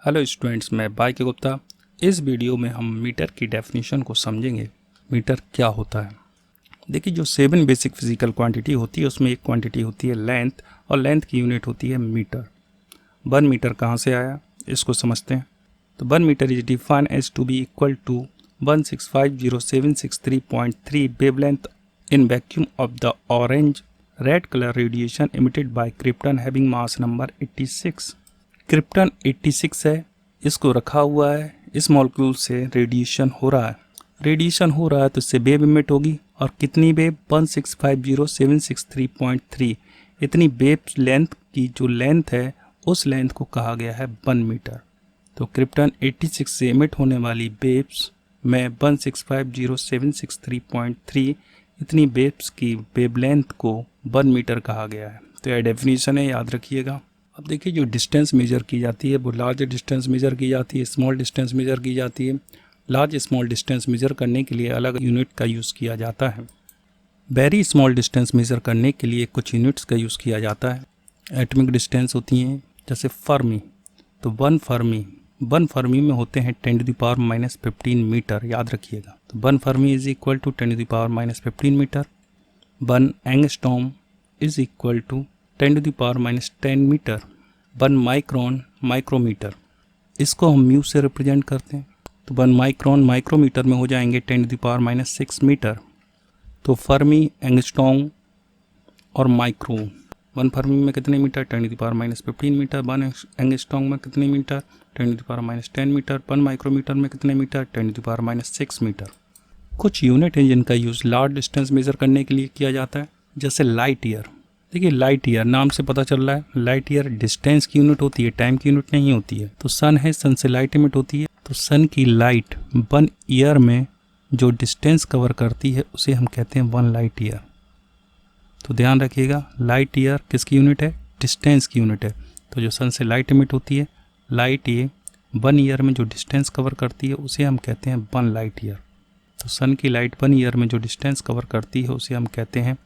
Hello students, मैं bye के गुप्ता। इस वीडियो में हम मीटर की डेफिनेशन को समझेंगे। मीटर क्या होता है? देखिए, जो 7 बेसिक फिजिकल क्वांटिटी होती है उसमें एक क्वांटिटी होती है लेंथ, और लेंथ की यूनिट होती है मीटर। 1 मीटर कहाँ से आया इसको समझते हैं। तो 1 metre is defined as to be equal to 1650763.3 wavelength in vacuum of the orange red colour radiation emitted by krypton having mass number 86। Krypton 86 है, इसको रखा हुआ है, इस मॉलिक्यूल से रेडिएशन हो रहा है। तो इससे वेव इमिट होगी, और कितनी वेव? 1650763.3। इतनी वेव लेंथ की जो लेंथ है उस लेंथ को कहा गया है 1 मीटर। तो क्रिप्टन 86 से इमिट होने वाली वेव्स में 1650763.3 इतनी वेव्स की वेवलेंथ को 1 मीटर कहा गया है। तो यह डेफिनेशन है, याद रखिएगा। अब देखिए, जो डिस्टेंस मेजर की जाती है वो लार्ज डिस्टेंस मेजर की जाती है, स्मॉल डिस्टेंस मेजर की जाती है। लार्ज स्मॉल डिस्टेंस मेजर करने के लिए अलग यूनिट का यूज़ किया जाता है। वेरी स्मॉल डिस्टेंस मेजर करने के लिए कुछ यूनिट्स का यूज़ किया जाता है। एटॉमिक डिस्टेंस होती हैं, जैसे फर्मी। तो 1 फर्मी में होते हैं 10⁻⁻15 मीटर, याद रखिएगा। तो 1 fermi is equal to 10⁻⁻15 metre. 1 angstrom is equal to 10⁻10 metre. 1 micron micrometre, इसको हम म्यू से रिप्रेजेंट करते हैं। तो 1 माइक्रोन माइक्रोमीटर में हो जाएंगे 10⁻6 मीटर। तो फर्मी, एंगस्ट्रॉम और माइक्रो। 1 फर्मी में कितने मीटर? 10⁻15 मीटर। 1 एंगस्ट्रॉम में कितने मीटर? 10⁻10 मीटर। 1 माइक्रोमीटर में कितने मीटर? 10⁻6 मीटर। कुछ यूनिट है जिनका यूज़ लार्ज डिस्टेंस मेजर करने के लिए किया जाता है, जैसे लाइट ईयर। देखिए, लाइट ईयर नाम से पता चल रहा है, लाइट ईयर डिस्टेंस की यूनिट होती है, टाइम की यूनिट नहीं होती है। तो सन है, सन से लाइट इमिट होती है। तो सन की लाइट 1 ईयर में जो डिस्टेंस कवर करती है उसे हम कहते हैं 1 लाइट ईयर। तो ध्यान रखिएगा, लाइट ईयर किसकी यूनिट है? डिस्टेंस की यूनिट है। तो जो सन से लाइट इमिट होती है, लाइट ये 1 ईयर में जो डिस्टेंस कवर करती है उसे हम कहते हैं 1 लाइट ईयर। तो सन की लाइट 1 ईयर में जो डिस्टेंस कवर करती है उसे हम कहते हैं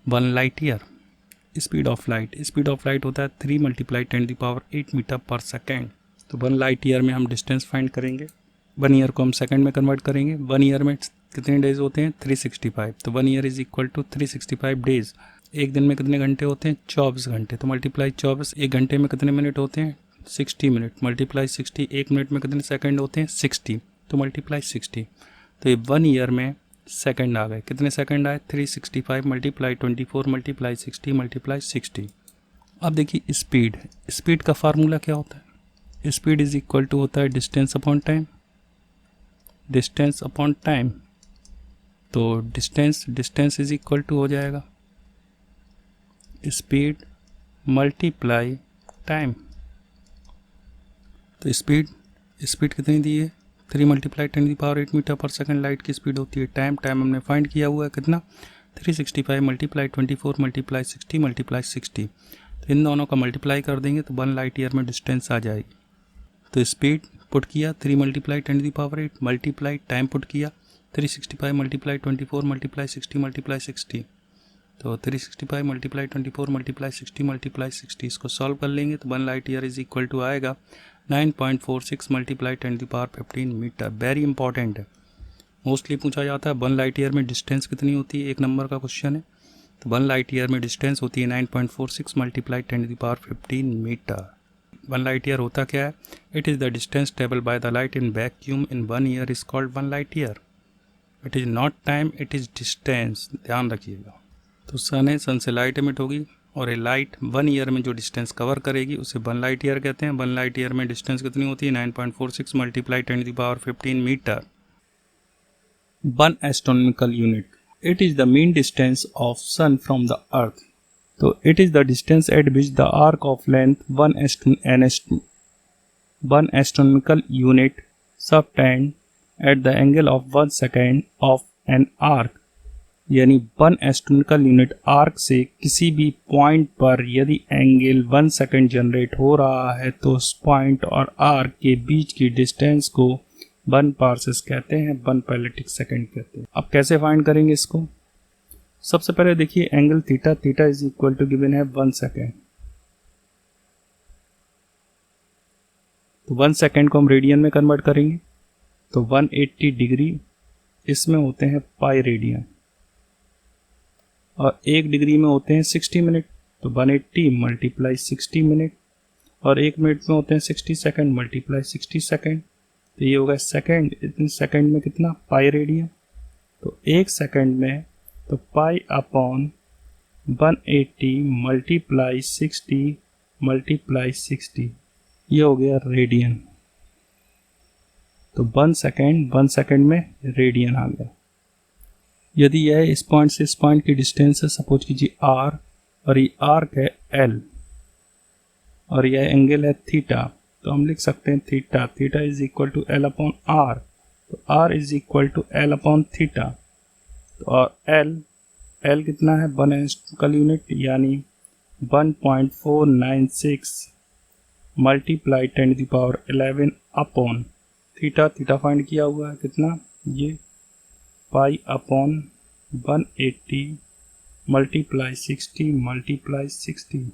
1 light year. Speed of light होता है 3 × 10⁸ मीटर पर सेकेंड। तो 1 लाइट ईयर में हम डिस्टेंस फाइंड करेंगे। 1 ईयर को हम सेकंड में कन्वर्ट करेंगे। 1 ईयर में कितने डेज होते हैं? 365। तो 1 year is equal to 365 days. एक दिन में कितने घंटे होते हैं? 24 घंटे। तो मल्टीप्लाई 24, एक घंटे में कितने मिनट होते हैं? 60 मिनट। मल्टीप्लाई 60, एक मिनट में कितने सेकंड होते हैं? 60। तो मल्टीप्लाई 60। तो ये 1 ईयर में सेकंड आ गए। कितने सेकंड आए? 365 मल्टीप्लाई 24 मल्टीप्लाई 60 मल्टीप्लाई 60। अब देखिए, स्पीड का फार्मूला क्या होता है? स्पीड इज इक्वल टू होता है डिस्टेंस अपॉन टाइम। तो डिस्टेंस इज इक्वल टू हो जाएगा स्पीड मल्टीप्लाई टाइम। तो स्पीड कितनी दी है? 3 × 10⁸ मीटर पर सेकंड लाइट की स्पीड होती है। टाइम हमने फाइंड किया हुआ है कितना? 365 मल्टीप्लाई 24 मल्टीप्लाई 60 मल्टीप्लाई 60। तो इन दोनों का मल्टीप्लाई कर देंगे तो 1 लाइट ईयर में डिस्टेंस आ जाएगी। तो स्पीड पुट किया 3 × 10⁸ मल्टीप्लाई टाइम पुट किया 365 मल्टीप्लाई 24 मल्टीप्लाई 60 मल्टीप्लाई 60। तो 365 मल्टीप्लाई 24 मल्टीप्लाई 60 मल्टीप्लाई 60, इसको सॉल्व कर लेंगे तो 1 light year is equal to आएगा 9.46 मल्टीप्लाई 10⁻15 मीटर। वेरी इंपॉर्टेंट है, मोस्टली पूछा जाता है 1 लाइट ईयर में डिस्टेंस कितनी होती है, 1 नंबर का क्वेश्चन है। तो 1 लाइट ईयर में डिस्टेंस होती है 9.46 मल्टीप्लाई 10⁻15 मीटर। 1 लाइट ईयर होता क्या है? It is the distance travel by the light in vacuum in 1 year is called 1 light year. It is not time, it is distance, ध्यान रखिएगा। तो सन है, सन से लाइट इमिट होगी, और ये लाइट 1 ईयर में जो डिस्टेंस कवर करेगी उसे 1 लाइट ईयर कहते हैं। 1 लाइट ईयर में डिस्टेंस कितनी होती है? 9.46 multiply 10⁻15 metre. 1 astronomical unit, it is the mean distance of sun from the earth. तो it is the distance at which the arc of length 1 astronomical unit subtend at the angle of 1 second of an arc. यानी 1 astronomical unit arc से किसी भी point पर यदि angle 1 second generate हो रहा है तो उस पॉइंट और आर्क के बीच की डिस्टेंस को 1 पार्सेस कहते हैं, 1 पैरेलैक्टिक सेकेंड कहते हैं। अब कैसे फाइंड करेंगे इसको? सबसे पहले देखिए angle theta is equal to given है 1 सेकेंड। तो 1 सेकेंड को हम रेडियन में कन्वर्ट करेंगे तो 180 डिग्री इसमें होते हैं पाई रेडियन, और 1 डिग्री में होते हैं 60 मिनट। तो 180 मल्टीप्लाई 60 मिनट, और 1 मिनट में होते हैं 60 सेकेंड मल्टीप्लाई 60 सेकेंड, तो ये होगा सेकेंड। इतने सेकेंड में कितना? Pi radian. तो 1 सेकेंड में तो पाई अपॉन 180 मल्टीप्लाई 60 मल्टीप्लाई 60, ये हो गया रेडियन। तो 1 सेकेंड में रेडियन आ गया। यदि यह इस पॉइंट से इस पॉइंट की डिस्टेंस है, सपोज कीजिए r, और ये आर्क है l, और यह एंगल है थीटा, तो हम लिख सकते हैं theta is equal to L upon R. तो r is equal to L upon theta. तो और l कितना है? 1 एस्ट्रोनॉमिकल यूनिट, यानी 1.496 मल्टीप्लाई 10⁻11 अपॉन थीटा फाइंड किया हुआ है कितना? ये पाई अपॉन 180 मल्टीप्लाई 60।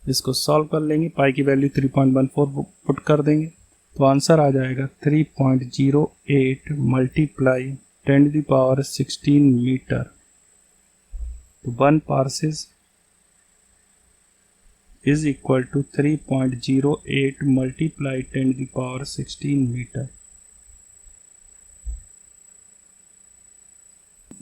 इसको सॉल्व कर लेंगे, पाई की वैल्यू 3.14 पुट कर देंगे तो आंसर आ जाएगा 3.08 मल्टीप्लाई 10⁻16 मीटर। तो 1 parsec is equal to 3.08 multiply 10⁻16 metre.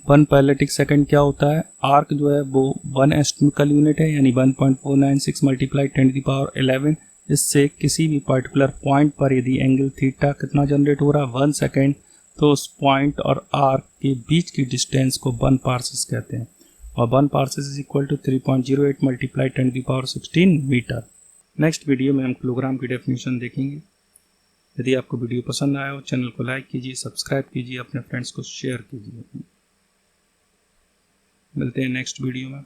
1 parallactic second क्या होता है? आर्क जो है वो 1 एस्ट्रोनॉमिकल यूनिट है, यानी 1.496 मल्टीप्लाई 10⁻11। इससे किसी भी पर्टिकुलर पॉइंट पर यदि एंगल थीटा कितना जनरेट हो रहा है? 1 सेकेंड, तो उस पॉइंट और आर्क के बीच की डिस्टेंस को 1 पार्सेस कहते हैं, और 1 parsec is equal to 3.08 multiply 10⁻16 metre. Next video में हम किलोग्राम की डेफिनेशन देखेंगे। यदि आपको वीडियो पसंद आया हो, चैनल को लाइक कीजिए, सब्सक्राइब कीजिए, अपने फ्रेंड्स को शेयर कीजिए। मिलते हैं नेक्स्ट वीडियो में।